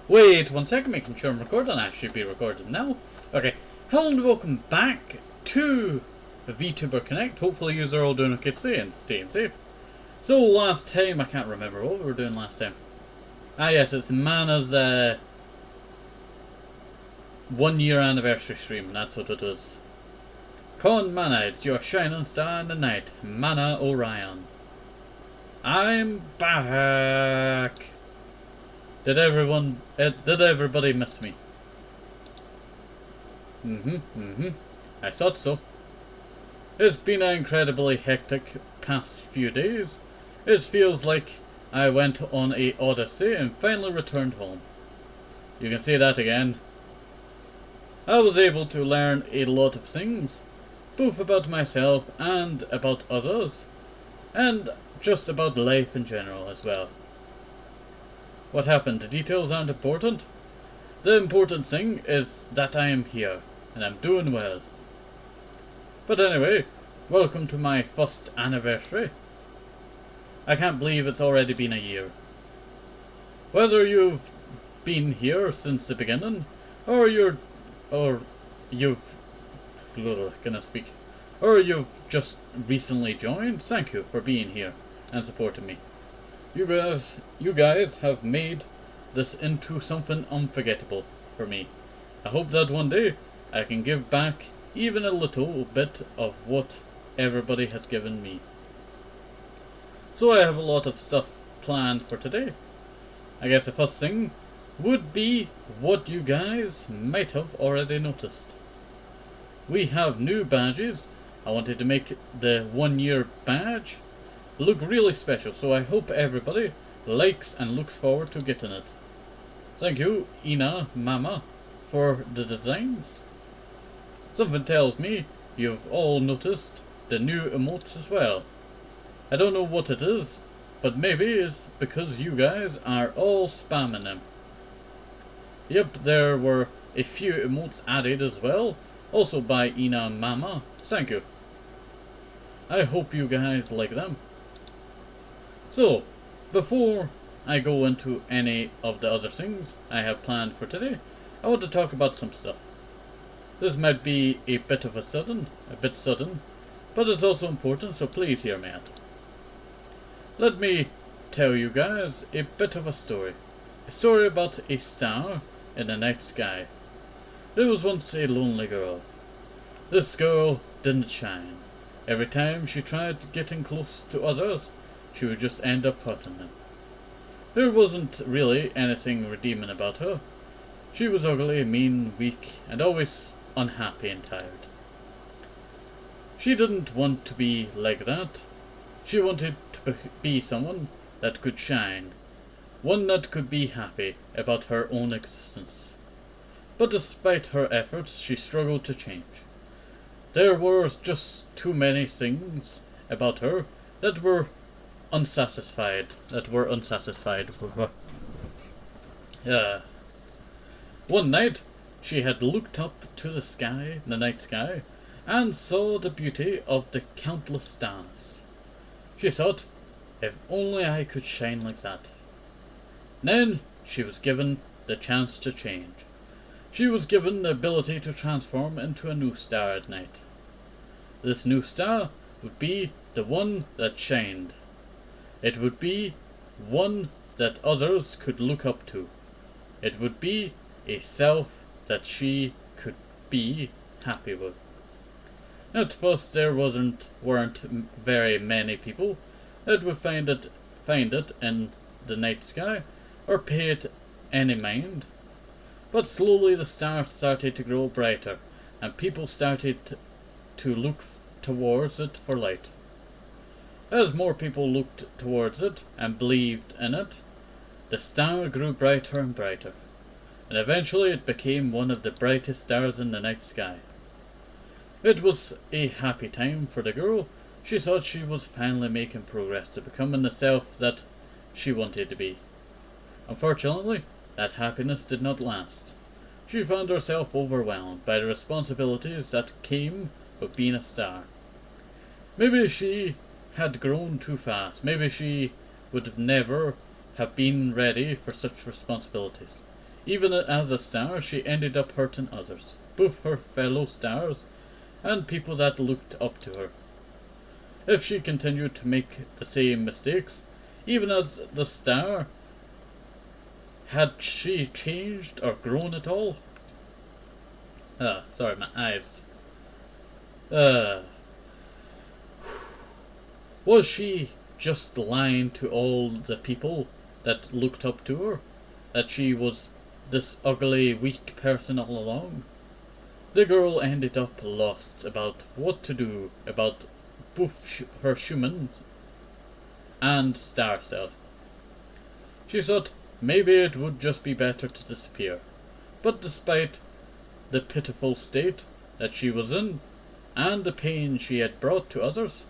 Wait 1 second, making sure I'm recording. I should be recording now. Okay, hello and welcome back to the VTuber Connect. Hopefully you are all doing okay today and staying safe. So last time, I can't remember what we were doing last time. Ah yes, it's Mana's 1 year anniversary stream, that's what it is. Con Mana, it's your shining star in the night, Mana Orion. I'm back! Did everybody miss me? I thought so. It's been an incredibly hectic past few days. It feels like I went on a odyssey and finally returned home. You can say that again. I was able to learn a lot of things, both about myself and about others, and just about life in general as well. What happened? The details aren't important. The important thing is that I am here, and I'm doing well. But anyway, welcome to my first anniversary. I can't believe it's already been a year. Whether you've been here since the beginning, or you've just recently joined, thank you for being here and supporting me. You guys have made this into something unforgettable for me. I hope that one day I can give back even a little bit of what everybody has given me. So I have a lot of stuff planned for today. I guess the first thing would be what you guys might have already noticed. We have new badges. I wanted to make the 1 year badge look really special, so I hope everybody likes and looks forward to getting it. Thank you, Ina Mama, for the designs. Something tells me you've all noticed the new emotes as well. I don't know what it is, but maybe it's because you guys are all spamming them. Yep, there were a few emotes added as well, also by Ina Mama. Thank you. I hope you guys like them. So, before I go into any of the other things I have planned for today, I want to talk about some stuff. This might be a bit sudden, but it's also important, so please hear me out. Let me tell you guys a bit of a story about a star in the night sky. There was once a lonely girl. This girl didn't shine. Every time she tried getting close to others, she would just end up hurting them. There wasn't really anything redeeming about her. She was ugly, mean, weak, and always unhappy and tired. She didn't want to be like that. She wanted to be someone that could shine, one that could be happy about her own existence. But despite her efforts, she struggled to change. There were just too many things about her that were unsatisfied with her. One night, she had looked up to the sky, the night sky, and saw the beauty of the countless stars. She thought, if only I could shine like that. Then she was given the chance to change. She was given the ability to transform into a new star at night. This new star would be the one that shined. It would be one that others could look up to. It would be a self that she could be happy with. At first there weren't very many people that would find it in the night sky or pay it any mind. But slowly the star started to grow brighter, and people started to look towards it for light. As more people looked towards it and believed in it, the star grew brighter and brighter, and eventually it became one of the brightest stars in the night sky. It was a happy time for the girl. She thought she was finally making progress to becoming the self that she wanted to be. Unfortunately, that happiness did not last. She found herself overwhelmed by the responsibilities that came with being a star. Maybe she had grown too fast. Maybe she would never have been ready for such responsibilities. Even as a star, she ended up hurting others, both her fellow stars and people that looked up to her. If she continued to make the same mistakes, even as the star, had she changed or grown at all? Sorry, my eyes. Was she just lying to all the people that looked up to her? That she was this ugly, weak person all along? The girl ended up lost about what to do about both her human and star self. She thought maybe it would just be better to disappear. But despite the pitiful state that she was in, and the pain she had brought to others,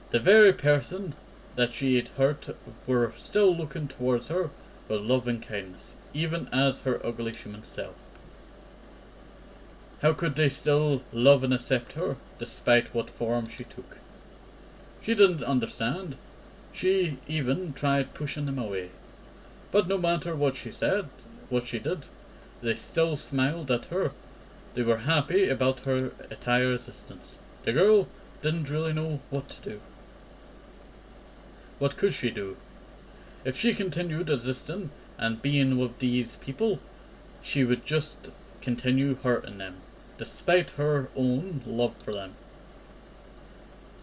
the very person that she had hurt were still looking towards her with love and kindness, even as her ugly human self. How could they still love and accept her, despite what form she took? She didn't understand. She even tried pushing them away. But no matter what she said, what she did, they still smiled at her. They were happy about her entire existence. The girl didn't really know what to do. What could she do? If she continued existing and being with these people, she would just continue hurting them, despite her own love for them.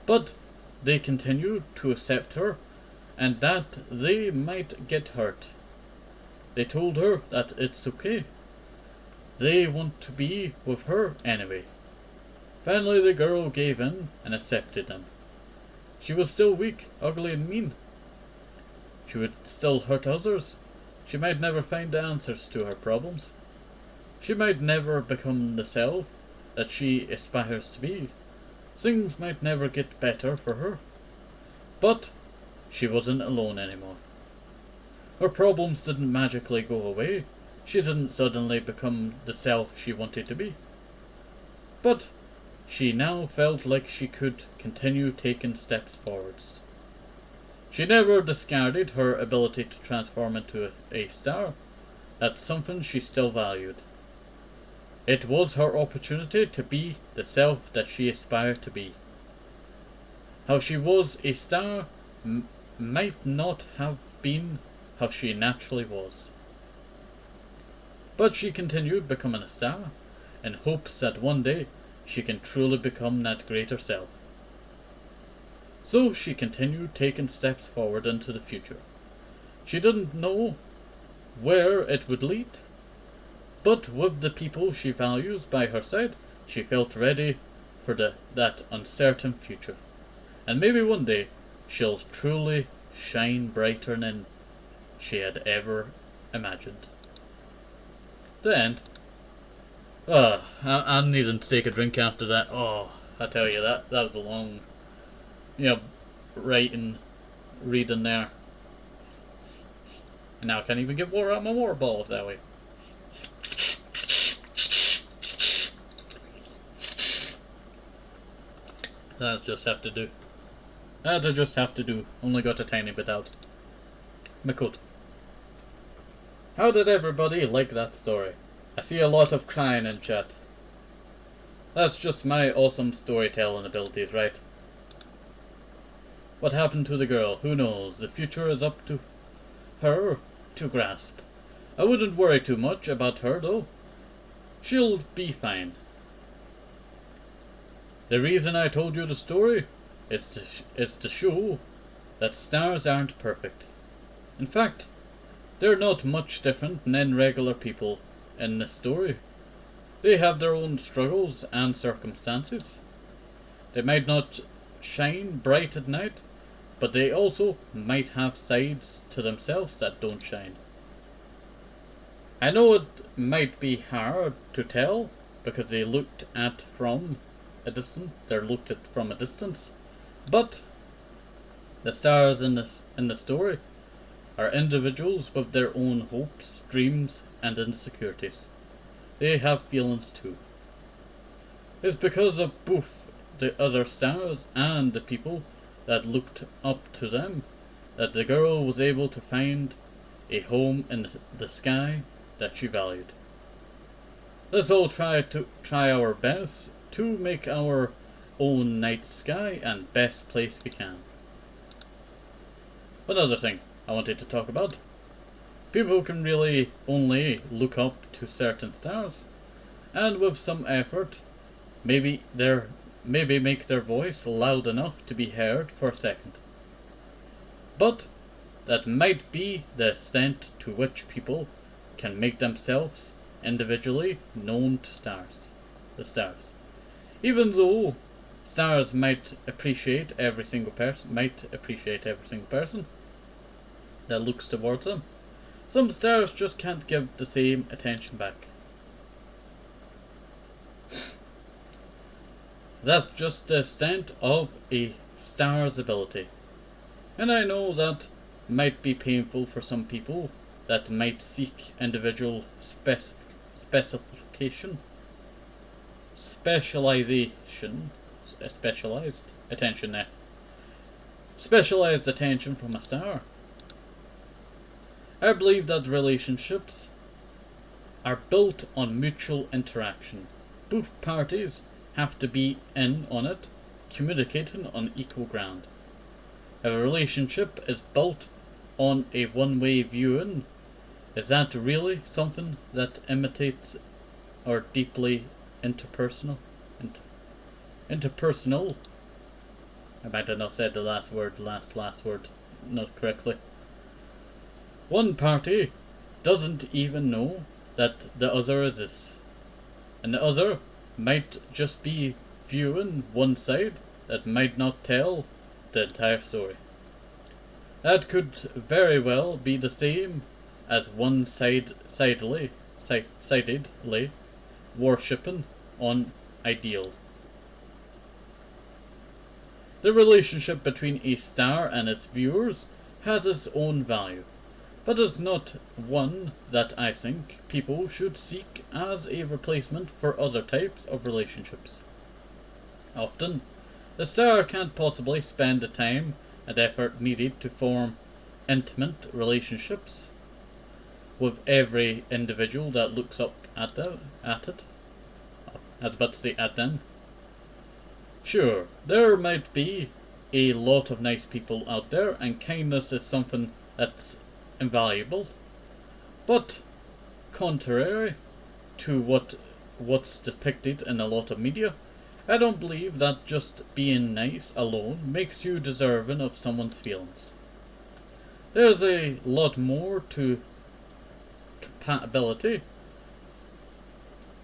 But they continued to accept her, and that they might get hurt. They told her that it's okay. They want to be with her anyway. Finally the girl gave in and accepted them. She was still weak, ugly and mean. She would still hurt others. She might never find the answers to her problems. She might never become the self that she aspires to be. Things might never get better for her. But she wasn't alone anymore. Her problems didn't magically go away. She didn't suddenly become the self she wanted to be. But she now felt like she could continue taking steps forwards. She never discarded her ability to transform into a star. That's something she still valued. It was her opportunity to be the self that she aspired to be. How she was a star might not have been how she naturally was. But she continued becoming a star, in hopes that one day she can truly become that greater self. So she continued taking steps forward into the future. She didn't know where it would lead, but with the people she values by her side, she felt ready for that uncertain future. And maybe one day she'll truly shine brighter than she had ever imagined. The end. I'm needing to take a drink after that. I tell you, that was a long, reading there. And now I can't even get water out of my water balls that way. That'll just have to do. That'll just have to do. Only got a tiny bit out. But cool. How did everybody like that story? I see a lot of crying in chat. That's just my awesome storytelling abilities, right? What happened to the girl? Who knows? The future is up to her to grasp. I wouldn't worry too much about her though. She'll be fine. The reason I told you the story is to show that stars aren't perfect. In fact, they're not much different than regular people in this story. They have their own struggles and circumstances. They might not shine bright at night, but they also might have sides to themselves that don't shine. I know it might be hard to tell because they're looked at from a distance, but the stars in the story are individuals with their own hopes, dreams, and insecurities. They have feelings too. It's because of both the other stars and the people that looked up to them that the girl was able to find a home in the sky that she valued. Let's all try our best to make our own night sky and best place we can. One other thing I wanted to talk about. People can really only look up to certain stars, and with some effort, maybe make their voice loud enough to be heard for a second. But that might be the extent to which people can make themselves individually known to the stars. Even though stars might appreciate every single person that looks towards them, some stars just can't give the same attention back. That's just the extent of a star's ability. And I know that might be painful for some people that might seek individual specialized attention from a star. I believe that relationships are built on mutual interaction. Both parties have to be in on it, communicating on equal ground. If a relationship is built on a one-way viewing, is that really something that imitates or deeply interpersonal? Interpersonal? I might have not said the last word not correctly. One party doesn't even know that the other exists, and the other might just be viewing one side that might not tell the entire story. That could very well be the same as one-sidedly worshipping on ideal. The relationship between a star and its viewers has its own value, but is not one that I think people should seek as a replacement for other types of relationships. Often, the star can't possibly spend the time and effort needed to form intimate relationships with every individual that looks up at it. I was about to say at them. Sure, there might be a lot of nice people out there, and kindness is something that's invaluable, but contrary to what's depicted in a lot of media, I don't believe that just being nice alone makes you deserving of someone's feelings. There's a lot more to compatibility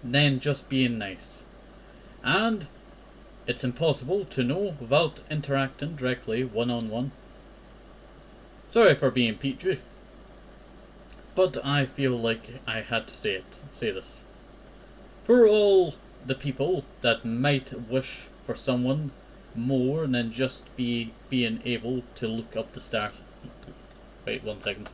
than just being nice, and it's impossible to know without interacting directly one-on-one. Sorry for being peachy, but I feel like I had to say this. For all the people that might wish for someone more than just being able to look up the stars. Wait 1 second.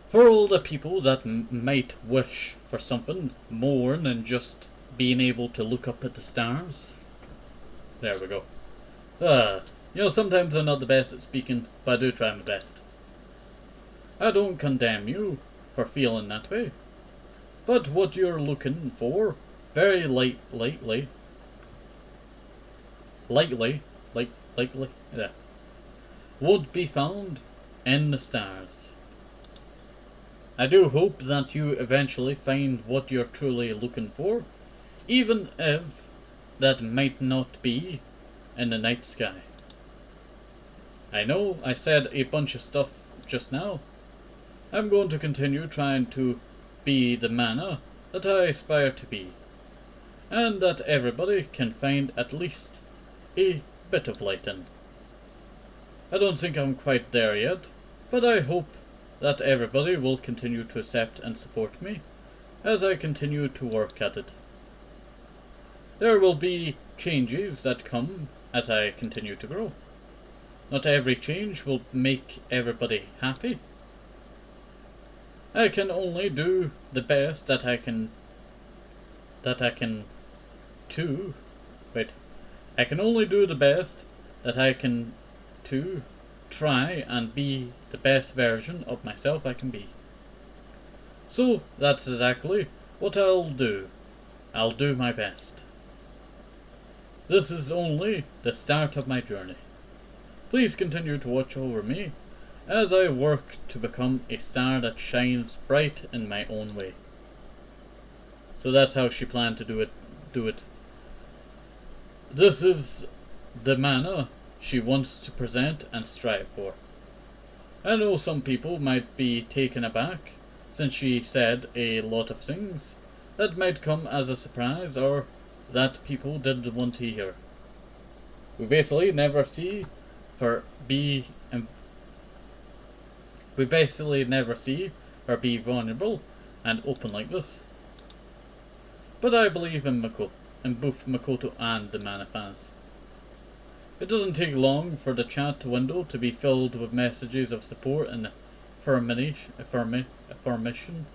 For all the people that might wish for something more than just being able to look up at the stars. There we go. Sometimes I'm not the best at speaking, but I do try my best. I don't condemn you for feeling that way, but what you're looking for very likely, won't be found in the stars. I do hope that you eventually find what you're truly looking for, even if that might not be in the night sky. I know I said a bunch of stuff just now. I'm going to continue trying to be the manna that I aspire to be, and that everybody can find at least a bit of light in. I don't think I'm quite there yet, but I hope that everybody will continue to accept and support me as I continue to work at it. There will be changes that come as I continue to grow. Not every change will make everybody happy. I can only do the best that I can only do the best that I can to try and be the best version of myself I can be. So that's exactly what I'll do. I'll do my best. This is only the start of my journey. Please continue to watch over me as I work to become a star that shines bright in my own way. So that's how she planned to do it. This is the manner she wants to present and strive for. I know some people might be taken aback, since she said a lot of things that might come as a surprise or that people didn't want to hear. We basically never see her be vulnerable and open like this. But I believe in both Makoto and the Mana fans. It doesn't take long for the chat window to be filled with messages of support and affirmation.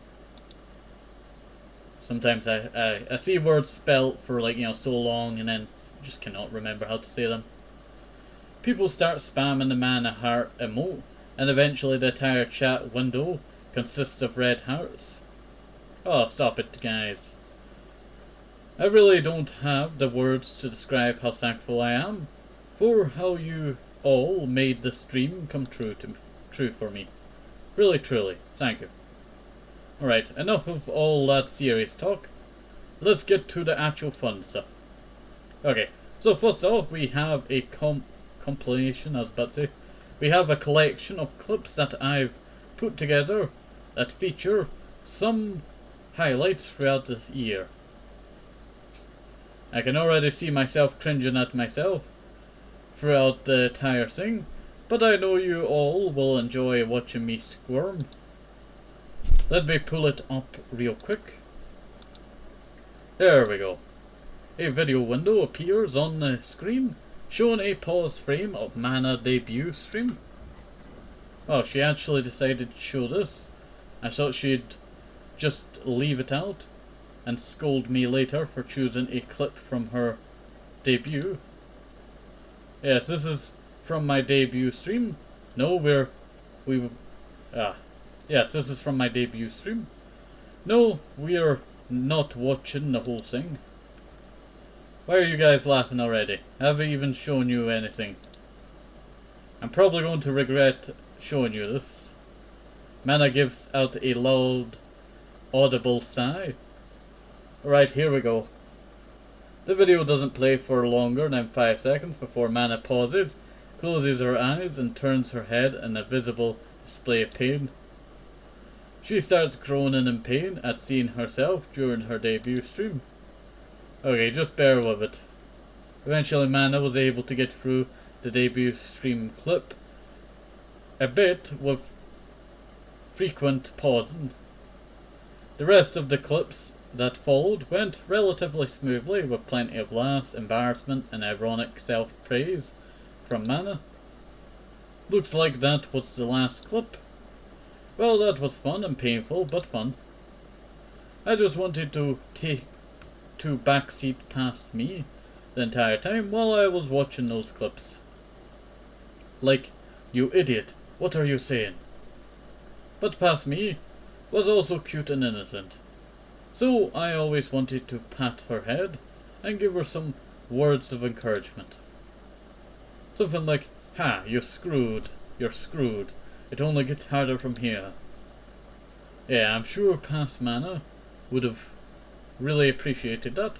Sometimes I see words spelt for so long and then just cannot remember how to say them. People start spamming the Mana heart emote, and eventually the entire chat window consists of red hearts. Oh, stop it, guys. I really don't have the words to describe how thankful I am for how you all made this dream come true for me. Really, truly, thank you. Alright, enough of all that serious talk. Let's get to the actual fun stuff. Okay, so first off, we have a compilation, I was about to say. We have a collection of clips that I've put together that feature some highlights throughout the year. I can already see myself cringing at myself throughout the entire thing, but I know you all will enjoy watching me squirm. Let me pull it up real quick. There we go. A video window appears on the screen, showing a pause frame of Mana debut stream. Oh, she actually decided to show this. I thought she'd just leave it out and scold me later for choosing a clip from her debut. Yes, this is from my debut stream. Yes, this is from my debut stream. No, we're not watching the whole thing. Why are you guys laughing already? I haven't even shown you anything. I'm probably going to regret showing you this. Mana gives out a loud, audible sigh. Alright, here we go. The video doesn't play for longer than 5 seconds before Mana pauses, closes her eyes and turns her head in a visible display of pain. She starts groaning in pain at seeing herself during her debut stream. Okay, just bear with it. Eventually Mana was able to get through the debut stream clip a bit with frequent pausing. The rest of the clips that followed went relatively smoothly with plenty of laughs, embarrassment and ironic self-praise from Mana. Looks like that was the last clip. Well, that was fun and painful, but fun. I just wanted to take 2 backseat past me the entire time while I was watching those clips. Like, you idiot, what are you saying? But past me was also cute and innocent. So I always wanted to pat her head and give her some words of encouragement. Something like, "Ha, you're screwed. It only gets harder from here." Yeah, I'm sure past Mana would have really appreciated that.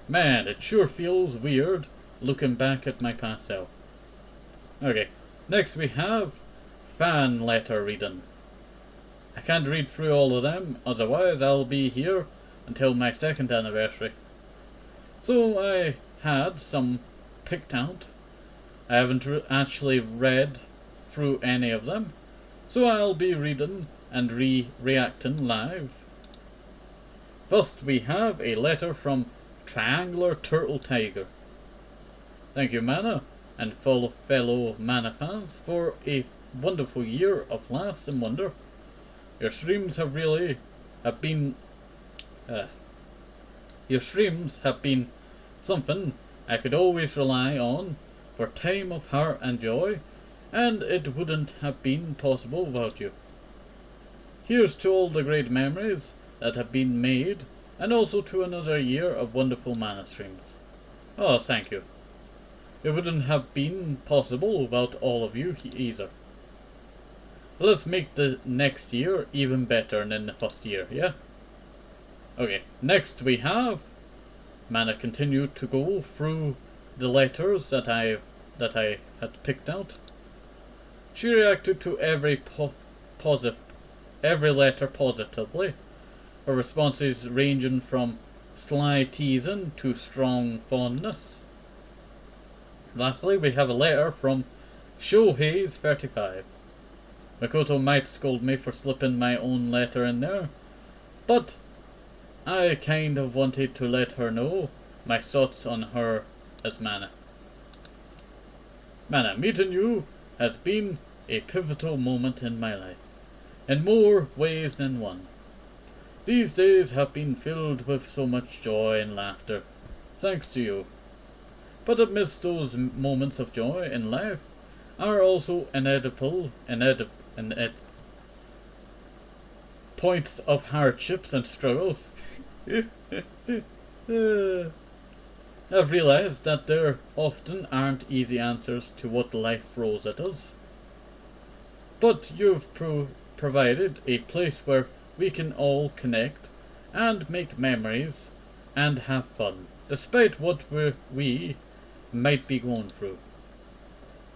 Man, it sure feels weird looking back at my past self. Okay, next we have fan letter reading. I can't read through all of them, otherwise I'll be here until my 2nd anniversary. So I had some picked out. I haven't actually read through any of them, so I'll be reading and reacting live. First we have a letter from Triangular Turtle Tiger. Thank you Mana and fellow Mana fans for a wonderful year of laughs and wonder. Your streams have been something I could always rely on for time of heart and joy, and it wouldn't have been possible without you. Here's to all the great memories that have been made, and also to another year of wonderful mana streams. Oh, thank you. It wouldn't have been possible without all of you either. Let's make the next year even better than the first year, yeah? Okay, next we have... Mana continued to go through the letters that I had picked out. She reacted to every letter positively. Her responses ranging from sly teasing to strong fondness. Lastly, we have a letter from Shohei's35. Makoto might scold me for slipping my own letter in there, but I kind of wanted to let her know my thoughts on her as Mana. Mana, meeting you has been a pivotal moment in my life, in more ways than one. These days have been filled with so much joy and laughter, thanks to you. But amidst those moments of joy in life are also points of hardships and struggles. I've realized that there often aren't easy answers to what life throws at us. But you've provided a place where we can all connect and make memories and have fun, despite what we might be going through.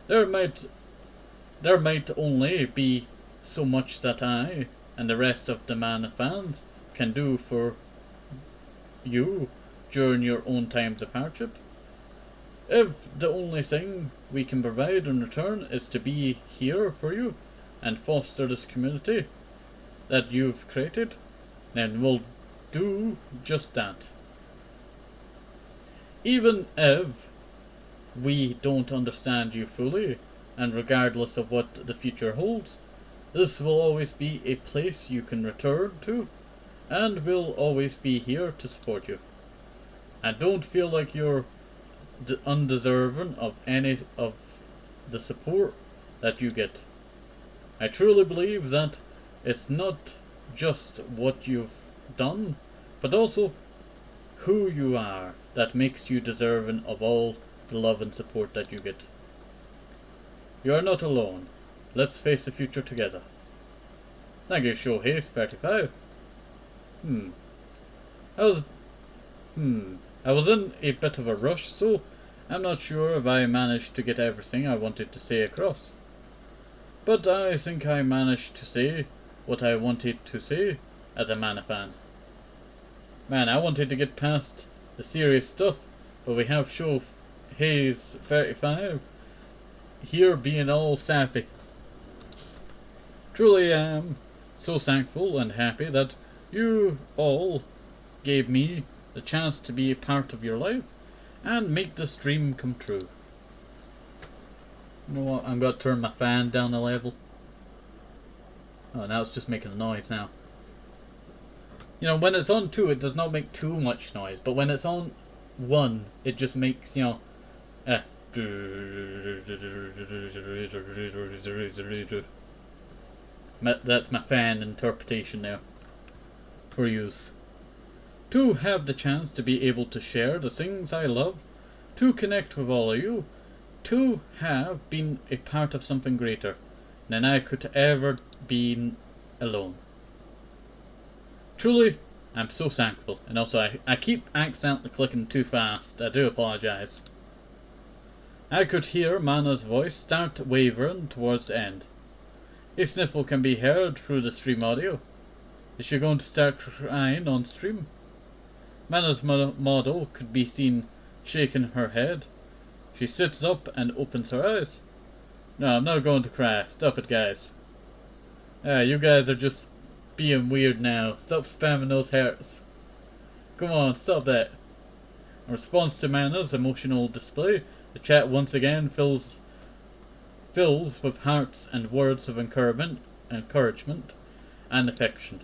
There might only be so much that I and the rest of the Mana fans can do for you during your own times of hardship. If the only thing we can provide in return is to be here for you and foster this community that you've created, then we'll do just that. Even if we don't understand you fully, and regardless of what the future holds, this will always be a place you can return to, and we'll always be here to support you. And don't feel like you're undeserving of any of the support that you get. I truly believe that it's not just what you've done, but also who you are that makes you deserving of all the love and support that you get. You are not alone. Let's face the future together. Thank you, Shohei35. I was in a bit of a rush, so I'm not sure if I managed to get everything I wanted to say across. But I think I managed to say what I wanted to say as a Mana fan. Man, I wanted to get past the serious stuff, but we have Shohei's35 here being all sappy. Truly I am so thankful and happy that you all gave me the chance to be a part of your life and make this dream come true. You know what, I'm going to turn my fan down a level. Oh, now it's just making a noise now. You know, when it's on 2 it does not make too much noise, but when it's on 1 it just makes, you know, that's my fan interpretation there for use. To have the chance to be able to share the things I love, to connect with all of you, to have been a part of something greater than I could ever be alone. Truly, I'm so thankful, and also I keep accidentally clicking too fast. I do apologise. I could hear Mana's voice start wavering towards the end. A sniffle can be heard through the stream audio. Is she going to start crying on stream? Mana's model could be seen shaking her head. She sits up and opens her eyes. No, I'm not going to cry. Stop it, guys. You guys are just being weird now. Stop spamming those hearts. Come on, stop that. In response to Mana's emotional display, the chat once again fills with hearts and words of encouragement and affection.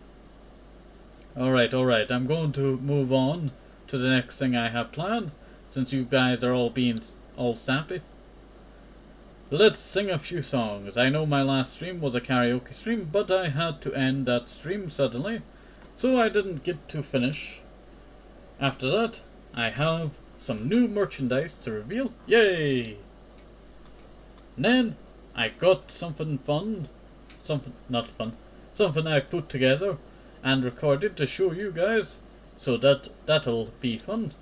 Alright, I'm going to move on to the next thing I have planned, since you guys are all being all sappy. let's sing a few songs. I know my last stream was a karaoke stream, but I had to end that stream suddenly, so I didn't get to finish. After that, I have some new merchandise to reveal. Yay! And then I got something fun, something I put together and recorded to show you guys, so that'll be fun.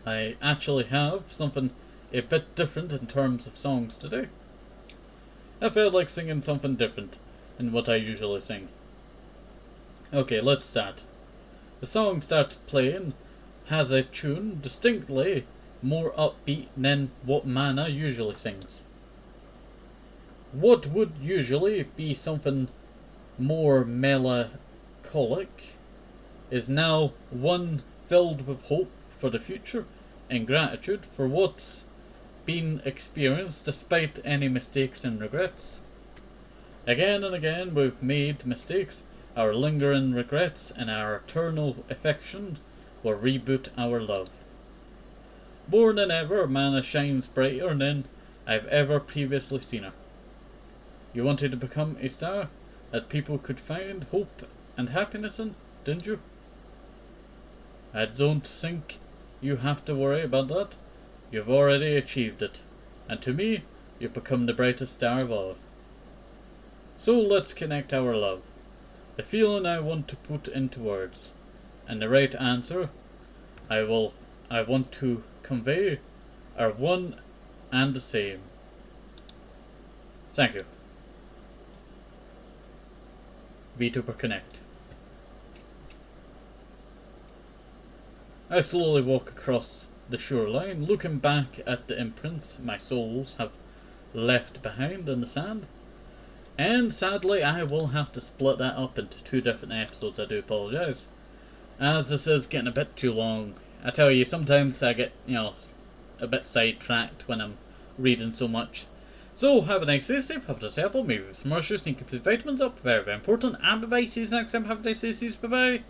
I actually have something a bit different in terms of songs today. I felt like singing something different than what I usually sing. Okay, let's start. The song started playing has a tune distinctly more upbeat than what Mana usually sings. What would usually be something more melancholic is now one filled with hope for the future and gratitude for what's been experienced despite any mistakes and regrets. Again and again we've made mistakes, our lingering regrets and our eternal affection will reboot our love. More than ever, Mana shines brighter than I've ever previously seen her. You wanted to become a star that people could find hope and happiness in, didn't you? I don't think you have to worry about that. You've already achieved it, and to me, you've become the brightest star of all. So let's connect our love, the feeling I want to put into words, and the right answer I want to convey are one and the same. Thank you. VTuber Connect. I slowly walk across the shoreline, looking back at the imprints my souls have left behind in the sand. And sadly, I will have to split that up into 2 different episodes. I do apologise, as this is getting a bit too long. I tell you, sometimes I get, a bit sidetracked when I'm reading so much. So, have a nice day, safe, have a nice apple, maybe some more shoes, and keep the vitamins up, very, very important. And bye bye, see you next time, have a nice day, bye bye.